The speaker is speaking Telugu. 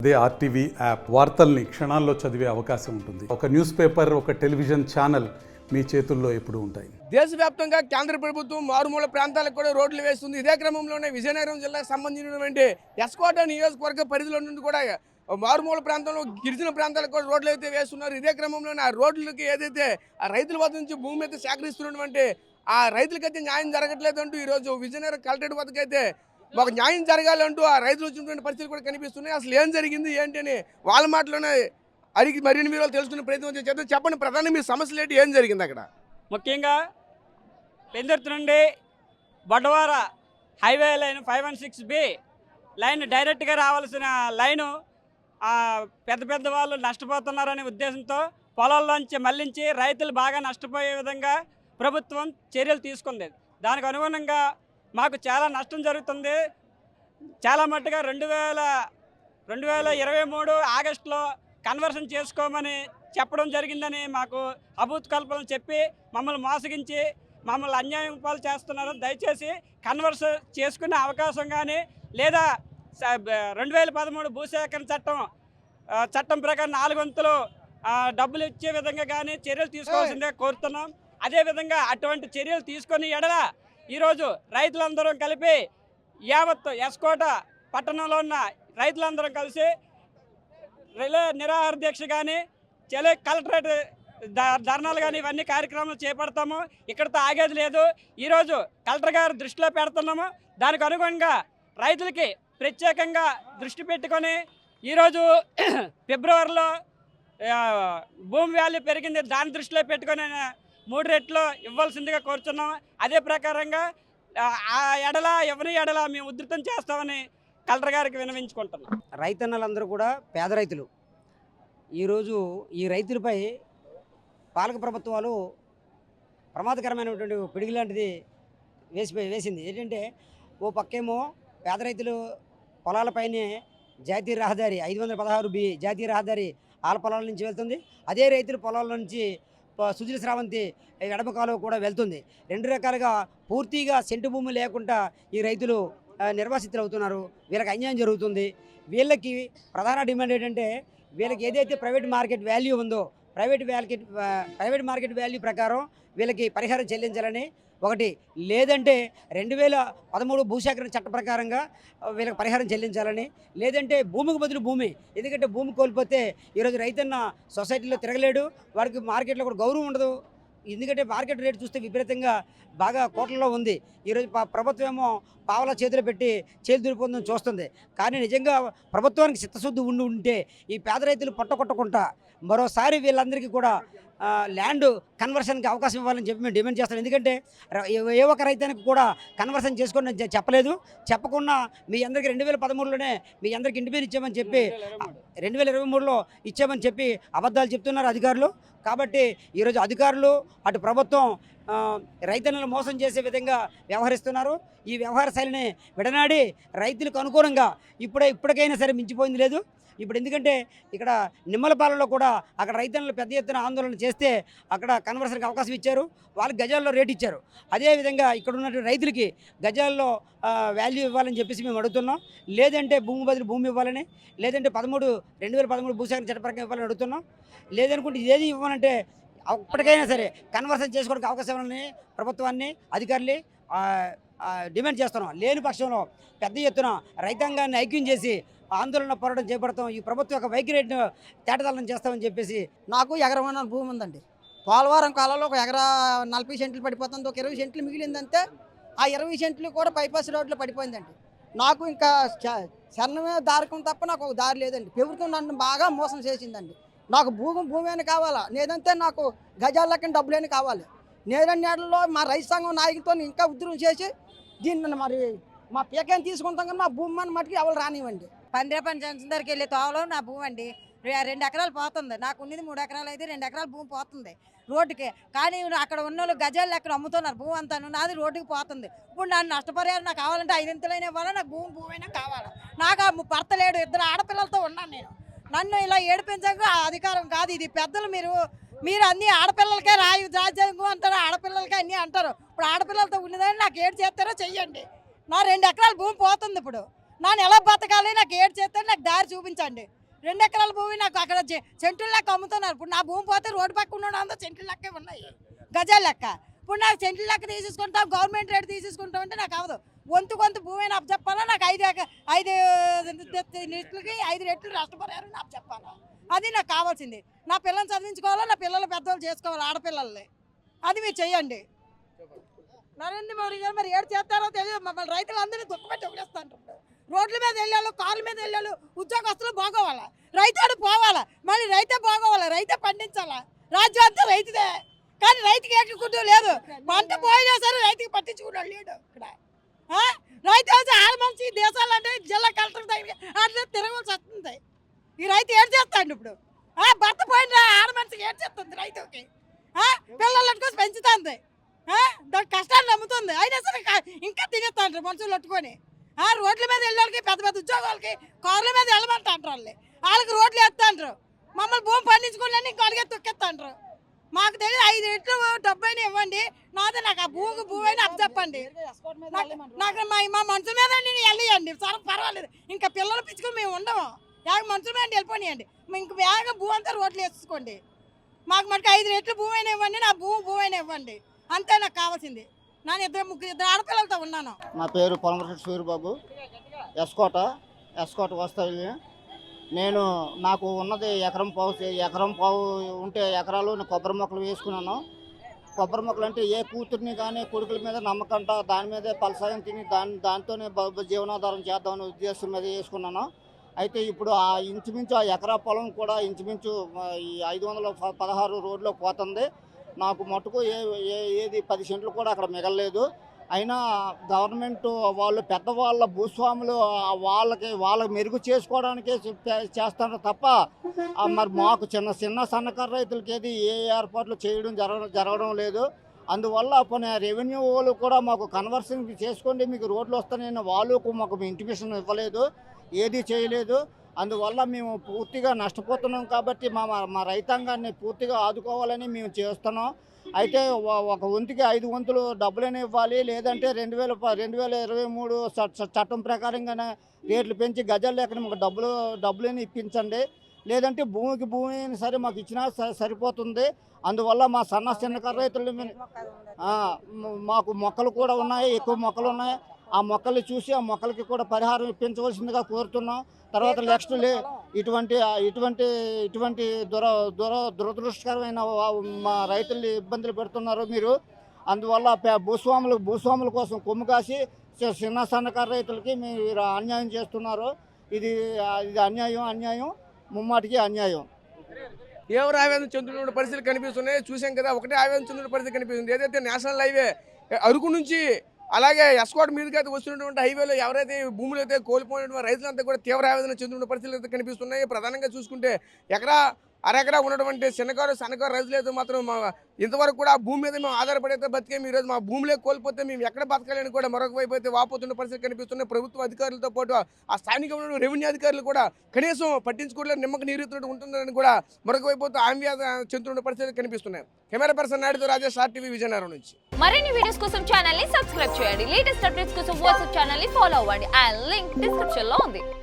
అదే ఆర్టీవీ యాప్ వార్తల్ని క్షణాల్లో చదివే అవకాశం ఉంటుంది. ఒక న్యూస్ పేపర్, ఒక టెలివిజన్ ఛానల్ మీ చేతుల్లో ఎప్పుడూ ఉంటాయి. దేశవ్యాప్తంగా కేంద్ర ప్రభుత్వం మారుమూల ప్రాంతాలకు కూడా రోడ్లు వేస్తుంది. ఇదే క్రమంలోనే విజయనగరం జిల్లాకు సంబంధించినటువంటి ఎస్కోట నియోజకవర్గ పరిధిలో నుండి కూడా మారుమూల ప్రాంతంలో గిరిజన ప్రాంతాలకు కూడా రోడ్లు అయితే వేస్తున్నారు. ఇదే క్రమంలోనే ఆ రోడ్లకి ఏదైతే ఆ రైతుల వద్ద నుంచి భూమి అయితే సేకరిస్తున్నటువంటి ఆ రైతులకైతే న్యాయం జరగట్లేదు అంటూ ఈరోజు విజయనగరం కలెక్టరేట్ వద్దకైతే ఒక న్యాయం జరగాలంటూ ఆ రైతులు వచ్చినటువంటి పరిస్థితులు కూడా కనిపిస్తున్నాయి. అసలు ఏం జరిగింది ఏంటి అని వాళ్ళ మాటలోనే అడిగి మరిన్ని వివరాలు తెలుసుకునే ప్రయత్నం చేద్దాం. చెప్పండి, ప్రధానంగా మీ సమస్యలు ఏంటి, ఏం జరిగింది అక్కడ? ముఖ్యంగా పెందుర్తి నుండి బొడ్డవార హైవే లైన్ 516B లైన్ డైరెక్ట్గా రావాల్సిన లైను పెద్ద పెద్ద వాళ్ళు నష్టపోతున్నారనే ఉద్దేశంతో పొలాల్లోంచి మళ్లించి రైతులు బాగా నష్టపోయే విధంగా ప్రభుత్వం చర్యలు తీసుకుంది. దానికి అనుగుణంగా మాకు చాలా నష్టం జరుగుతుంది. చాలా మట్టుగా 2023 ఆగస్టులో కన్వర్షన్ చేసుకోమని చెప్పడం జరిగిందని మాకు అభూత్ కల్పనలు చెప్పి మమ్మల్ని మోసగించి మమ్మల్ని అన్యాయం పాలు చేస్తున్నారు. దయచేసి కన్వర్షన్ చేసుకునే అవకాశం కానీ లేదా 2013 భూసేకరణ చట్టం ప్రకారం 4 వంతులు డబ్బులు ఇచ్చే విధంగా కానీ చర్యలు తీసుకోవాల్సిందే కోరుతున్నాం. అదేవిధంగా అటువంటి చర్యలు తీసుకొని ఎడల ఈరోజు రైతులందరం కలిపి యావత్ ఎస్కోట పట్టణంలో ఉన్న రైతులందరం కలిసి రిలే నిరాహార దీక్ష కానీ కలెక్టరేట్ ధర్నాలు కానీ ఇవన్నీ కార్యక్రమాలు చేపడతాము. ఇక్కడితో ఆగేది లేదు. ఈరోజు కలెక్టర్ గారు దృష్టిలో పెడుతున్నాము. దానికి అనుగుణంగా రైతులకి ప్రత్యేకంగా దృష్టి పెట్టుకొని ఈరోజు ఫిబ్రవరిలో భూమి వాల్యూ పెరిగింది. దాని దృష్టిలో పెట్టుకొని 3 రెట్లు ఇవ్వాల్సిందిగా కోరుతున్నాం. అదే ప్రకారంగా ఆ ఎవరి ఎడల మేము ఉధృతం చేస్తామని కలెక్టర్ గారికి విన్నవించుకుంటున్నాం. రైతన్నలందరూ కూడా పేద రైతులు. ఈరోజు ఈ రైతులపై పాలక ప్రభుత్వాలు ప్రమాదకరమైనటువంటి పిడుగు లాంటిది వేసింది. ఏంటంటే ఓ పక్కేమో పేద రైతులు పొలాలపైనే జాతీయ రహదారి 516B జాతీయ రహదారి ఆల పొలాల నుంచి వెళ్తుంది. అదే రైతుల పొలాల నుంచి సుజల స్రవంతి ఎడమ కాలువ కూడా వెళ్తుంది. 2 రకాలుగా పూర్తిగా సెంటు భూమి లేకుండా ఈ రైతులు నిర్వాసితులు అవుతున్నారు. వీళ్ళకి అన్యాయం జరుగుతుంది. వీళ్ళకి ప్రధాన డిమాండ్ ఏంటంటే వీళ్ళకి ఏదైతే ప్రైవేట్ మార్కెట్ వాల్యూ ఉందో ప్రైవేట్ మార్కెట్ వాల్యూ ప్రకారం వీళ్ళకి పరిహారం చెల్లించాలని ఒకటి, లేదంటే 2013 భూసేకరణ చట్ట ప్రకారంగా వీళ్ళకి పరిహారం చెల్లించాలని, లేదంటే భూమికి బదులు భూమి. ఎందుకంటే భూమి కోల్పోతే ఈరోజు రైతన్న సొసైటీలో తిరగలేడు, వాడికి మార్కెట్లో కూడా గౌరవం ఉండదు. ఎందుకంటే మార్కెట్ రేటు చూస్తే విపరీతంగా బాగా కోట్లలో ఉంది. ఈరోజు ప్రభుత్వం ఏమో పావలా చేతులు పెట్టి చేతులు దురిపోతుందని చూస్తుంది. కానీ నిజంగా ప్రభుత్వానికి చిత్తశుద్ధి ఉంటే ఈ పేద రైతులు పొట్టకొట్టకుండా మరోసారి వీళ్ళందరికీ కూడా ల్యాండ్ కన్వర్షన్కి అవకాశం ఇవ్వాలని చెప్పి మేము డిమాండ్ చేస్తాం. ఎందుకంటే ఏ ఒక్క రైతానికి కూడా కన్వర్షన్ చేసుకొని చెప్పలేదు. చెప్పకుండా మీ అందరికీ 2013లోనే మీ అందరికీ ఇంటి పేరు ఇచ్చామని చెప్పి 2023లో ఇచ్చామని చెప్పి అబద్ధాలు చెప్తున్నారు అధికారులు. కాబట్టి ఈరోజు అధికారులు అటు ప్రభుత్వం రైతన్నలు మోసం చేసే విధంగా వ్యవహరిస్తున్నారు. ఈ వ్యవహార శైలిని విడనాడి రైతులకు అనుకూలంగా ఇప్పటికైనా సరే మించిపోయింది లేదు. ఇప్పుడు ఎందుకంటే ఇక్కడ నిమ్మలపాలెంలో కూడా అక్కడ రైతన్నలు పెద్ద ఎత్తున ఆందోళన చేస్తే అక్కడ కన్వర్షన్కి అవకాశం ఇచ్చారు. వాళ్ళకి గజాల్లో రేటు ఇచ్చారు. అదేవిధంగా ఇక్కడ ఉన్నటువంటి రైతులకి గజాల్లో వాల్యూ ఇవ్వాలని చెప్పేసి మేము అడుగుతున్నాం. లేదంటే భూమి బదులు భూమి ఇవ్వాలని, లేదంటే 2013 భూసేకరణ చట్ట ప్రకారం ఇవ్వాలని అడుగుతున్నాం. లేదనుకుంటే ఇదేది ఇవ్వాలంటే అప్పటికైనా సరే కన్వర్షన్ చేసుకోవడానికి అవకాశం ఇవ్వాలని ప్రభుత్వాన్ని అధికారులు డిమాండ్ చేస్తున్నాం. లేని పక్షంలో పెద్ద ఎత్తున రైతాంగాన్ని ఐక్యం చేసి ఆందోళన పోరాటం చేపడతాం. ఈ ప్రభుత్వం యొక్క వైఖరిని తేటతలం చేస్తామని చెప్పేసి. నాకు ఎకరమైన భూమి ఉందండి. పోలవరం కాలంలో ఒక ఎకరా 40 సెంట్లు పడిపోతుంది. ఒక 20 సెంట్లు మిగిలిందంటే ఆ 20 సెంట్లు కూడా బైపాస్ రోడ్లో పడిపోయిందండి. నాకు ఇంకా శరణమే దారకం తప్ప నాకు ఒక దారి లేదండి. ప్రభుత్వం నన్ను బాగా మోసం చేసిందండి. నాకు భూమి అని కావాలా, లేదంటే నాకు గజాల లెక్కన డబ్బులేని కావాలి. నేరన్యాడలో మా రైతు సంఘం నాయకులతో ఇంకా ఉద్యమం చేసి దీన్ని మరి మా పీకాన్ని తీసుకుంటాం కానీ మా భూమి అని మటుకు ఎవరు రానివ్వండి. పందిరేపల్లి జంక్షన్ దగ్గరికి వెళ్ళే తోవలో నా భూమి అండి. 2 ఎకరాలు పోతుంది. నాకు ఉన్నది 3 ఎకరాలు అయితే 2 ఎకరాల భూమి పోతుంది రోడ్డుకి. కానీ అక్కడ ఉన్న వాళ్ళు గజాలు ఎక్కడ అమ్ముతున్నారు భూమి అంతా. నాది రోడ్డుకి పోతుంది. ఇప్పుడు నన్ను నష్టపరిహారం నాకు కావాలంటే 5 ఇంతలైనా ఇవ్వాలి. నాకు భూమి అయినా కావాలి. నాకు భర్త లేడు, 2 ఆడపిల్లలతో ఉన్నాను నేను. నన్ను ఇలా ఏడిపించక అధికారం కాదు ఇది. పెద్దలు మీరు అన్ని ఆడపిల్లలకే రాజ్యాంగం అంటారు, ఆడపిల్లలకే అన్నీ అంటారు. ఇప్పుడు ఆడపిల్లలతో ఉన్నదని నాకు ఏడు చేస్తారో చెయ్యండి. నా 2 ఎకరాల భూమి పోతుంది. ఇప్పుడు నన్ను ఎలా బతకాలి, నాకు ఏడు చేస్తే నాకు దారి చూపించండి. 2 ఎకరాల భూమి నాకు అక్కడ సెంటుల లెక్క అమ్ముతున్నారు. ఇప్పుడు నా భూమి పోతే రోడ్డు పక్క ఉండడం సెంటుల లెక్కే ఉన్నాయి, గజాల లెక్క. ఇప్పుడు నాకు సెంటుల లెక్క తీసేసుకుంటాం, గవర్నమెంట్ రేట్ తీసేసుకుంటాం అంటే నాకు అవదు. కొంత భూమి నాకు చెప్పాలా, నాకు 5 రెట్లకి 5 రెట్లు నష్టపరిహారం నాకు చెప్పాలా. అది నాకు కావాల్సింది. నా పిల్లల్ని చదివించుకోవాలా, నా పిల్లలు పెద్దవాళ్ళు చేసుకోవాలి, ఆడపిల్లల్ని. అది మీరు చెయ్యండి. నరేంద్ర మోడీ గారు మరి ఏడు చేస్తారో తెలియదు. మమ్మల్ని రైతులందరినీ దుఃఖపెట్టి వదిలేస్తాను. రోడ్ల మీద వెళ్ళాలి, కార్ల మీద వెళ్ళాలి, ఉద్యోగస్తులు బాగోవాలా, రైతు పోవాలా, మళ్ళీ రైతే బాగోవాలా, రైతే పండించాలా. రాజ్యం అంతా రైతుదే, కానీ రైతుకి ఏకకుంటూ లేదు. పంట పోయినా సరే రైతుకి పట్టించుకున్నాడు లేడు ఇక్కడ. రైతు వచ్చి ఆడ మంచి దేశాలు అంటే జిల్లా కలెక్టర్ దగ్గర అట్లా తిరగవలసి వస్తుంది. ఈ రైతు ఏడు చేస్తాడు ఇప్పుడు. భర్త పోయిన ఆడ మనిషికి ఏడు చేస్తుంది రైతుకి. పిల్లలు అట్టుకొని పెంచుతుంది, దాని కష్టాన్ని నమ్ముతుంది. అయినా సరే ఇంకా తినేస్తాంటారు మనుషులు పట్టుకొని. రోడ్ల మీద వెళ్ళడానికి పెద్ద పెద్ద ఉద్యోగాలకి కార్ల మీద వెళ్ళమంటారు. వాళ్ళకి రోడ్లు వేస్తాంటారు, మమ్మల్ని భూమి పండించుకోండి ఇంకా అడిగే తొక్కేస్తాంటారు. మాకు తెలియదు 5 రెట్లు డబ్బైనా ఇవ్వండి, నాకు ఆ భూమి అయినా అప్పు చెప్పండి. నాకు మా మనుషుల మీద వెళ్ళియండి, సరే పర్వాలేదు. ఇంకా పిల్లలు పిచ్చుకొని మేము ఉండము, మనుషుల మీద వెళ్ళిపోనియండి. ఇంక వేగం భూమి అంతా రోడ్లు వేసుకోండి. మాకు 5 రెట్లు భూమి అయినా ఇవ్వండి, నా భూమి అయినా ఇవ్వండి, అంతే నాకు కావాల్సింది. నేను 2 ఆడపిల్లలతో ఉన్నాను. నా పేరు పొలమరెడ్డి సూర్యబాబు, ఎస్కోట వస్తాయి. నాకు ఉన్నది ఎకరం పావు ఉంటే ఎకరాలు కొబ్బరి మొక్కలు వేసుకున్నాను. కొబ్బరి మొక్కలు అంటే ఏ కూతుర్ని కానీ కొడుకుల మీద నమ్మకంట, దాని మీదే పలసాయం తిని దాంతోనే జీవనాధారం చేద్దామనే ఉద్దేశం మీద వేసుకున్నాను. అయితే ఇప్పుడు ఇంచుమించు ఆ ఎకరా పొలం కూడా ఇంచుమించు ఈ 516 రోడ్లో పోతుంది. నాకు మటుకు ఏది 10 సెంట్లు కూడా అక్కడ మిగలలేదు. అయినా గవర్నమెంట్ వాళ్ళు పెద్దవాళ్ళ భూస్వాములు వాళ్ళకి మెరుగు చేసుకోవడానికే చేస్తారు తప్ప మరి మాకు చిన్న సన్నకారు రైతులకి ఏ ఏర్పాట్లు చేయడం జరగడం లేదు. అందువల్ల కొన్ని రెవెన్యూ వాళ్ళు కూడా మాకు కన్వర్షన్ చేసుకోండి, మీకు రోడ్లు వస్తాయని వాళ్ళు మాకు ఇంటిమేషన్ ఇవ్వలేదు, ఏది చేయలేదు. అందువల్ల మేము పూర్తిగా నష్టపోతున్నాం. కాబట్టి మా రైతాంగాన్ని పూర్తిగా ఆదుకోవాలని మేము చేస్తున్నాం. అయితే ఒక వంతుకి 5 వంతులు డబ్బులైనా ఇవ్వాలి, లేదంటే 2023 చట్టం ప్రకారంగానే రేట్లు పెంచి గజాలు లేకుండా మాకు డబ్బులని ఇప్పించండి, లేదంటే భూమి అయినా సరే మాకు ఇచ్చినా సరిపోతుంది. అందువల్ల మా చిన్నకారు రైతులు మాకు మొక్కలు కూడా ఉన్నాయి, ఎక్కువ మొక్కలు ఉన్నాయి. ఆ మొక్కలు చూసి ఆ మొక్కలకి కూడా పరిహారం ఇప్పించవలసిందిగా కోరుతున్నాం. తర్వాత నెక్స్ట్ ఇటువంటి దురదృష్టకరమైన మా రైతుల్ని ఇబ్బందులు పెడుతున్నారు మీరు. అందువల్ల భూస్వాముల కోసం కొమ్ము కాసి సన్నకారు రైతులకి మీరు అన్యాయం చేస్తున్నారు. ఇది అన్యాయం, ముమ్మాటికి అన్యాయం. ఎవరు ఆవేదన చెందుతున్న పరిస్థితులు కనిపిస్తున్నాయి చూసాం కదా. ఒకటే ఆవేదన చెందుతున్న పరిస్థితి కనిపిస్తుంది. ఏదైతే నేషనల్ హైవే అరకు నుంచి అలాగే ఎస్కోట్ మీదకి అయితే వస్తున్నటువంటి హైవేలో ఎవరైతే భూములు అయితే కోల్పోయిన రైతులంతా కూడా తీవ్ర ఆవేదన చెందుతున్న పరిస్థితులు అయితే కనిపిస్తున్నాయి. ప్రధానంగా చూసుకుంటే అరెకరా ఉన్నటువంటి సన్నకారు రైతులు అయితే మాత్రం ఇంతవరకు కూడా భూమి మీద మేము ఆధారపడైతే బతికేమి. ఈరోజు మా భూములే కోల్పోతే మేము ఎక్కడ బతకాలని కూడా మరొక వైపు అయితే వాపోతున్న పరిస్థితి కనిపిస్తున్నాయి. ప్రభుత్వ అధికారులతో పాటు ఆ స్థానిక రెవెన్యూ అధికారులు కూడా కనీసం పట్టించుకోవడానికి నిమ్మక నీరుతున్నట్టు ఉంటుందని కూడా మరొక వైపు అయితే ఆందోళన చెందుతున్న పరిస్థితులు కనిపిస్తున్నాయి. కెమెరా పర్సన్ నాయుడుతో రాజేష్, RTV విజయనగరం నుంచి. మరిన్ని వీడియోస్ కోసం ఛానల్ ని సబ్స్క్రైబ్ చేయండి. లేటెస్ట్ అప్డేట్స్ కోసం వాట్సాప్ ఛానల్ ని ఫాలో అవ్వండి. ఆ లింక్ డిస్క్రిప్షన్ లో ఉంది.